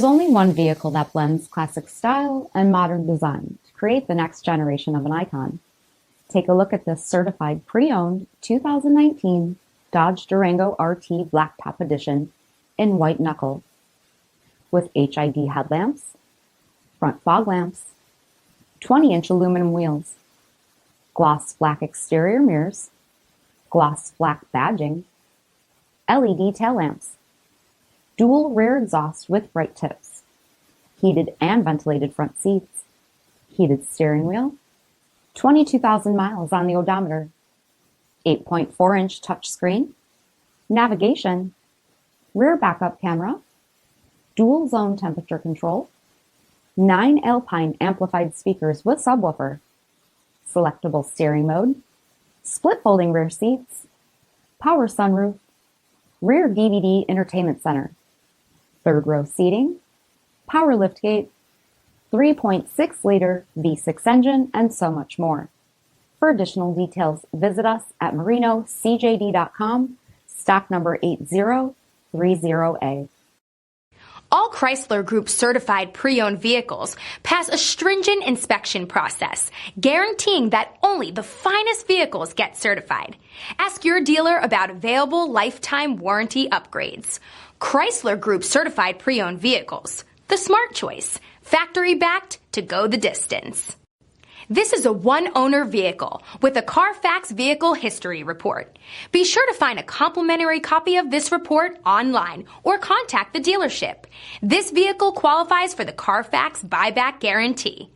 There's only one vehicle that blends classic style and modern design to create the next generation of an icon. Take a look at this certified pre-owned 2019 Dodge Durango RT Blacktop Edition in white knuckle with HID headlamps, front fog lamps, 20-inch aluminum wheels, gloss black exterior mirrors, gloss black badging, LED tail lamps, dual rear exhaust with bright tips, heated and ventilated front seats, heated steering wheel, 22,000 miles on the odometer, 8.4-inch touchscreen, navigation, rear backup camera, dual zone temperature control, 9 Alpine amplified speakers with subwoofer, selectable steering mode, split folding rear seats, power sunroof, rear DVD entertainment center, third row seating, power liftgate, 3.6-liter V6 engine, and so much more. For additional details, visit us at marinocjd.com, stock number 8030A. All Chrysler Group certified pre-owned vehicles pass a stringent inspection process, guaranteeing that only the finest vehicles get certified. Ask your dealer about available lifetime warranty upgrades. Chrysler Group certified pre-owned vehicles, the smart choice, factory backed to go the distance. This is a one-owner vehicle with a CARFAX vehicle history report. Be sure to find a complimentary copy of this report online or contact the dealership. This vehicle qualifies for the CARFAX buyback guarantee.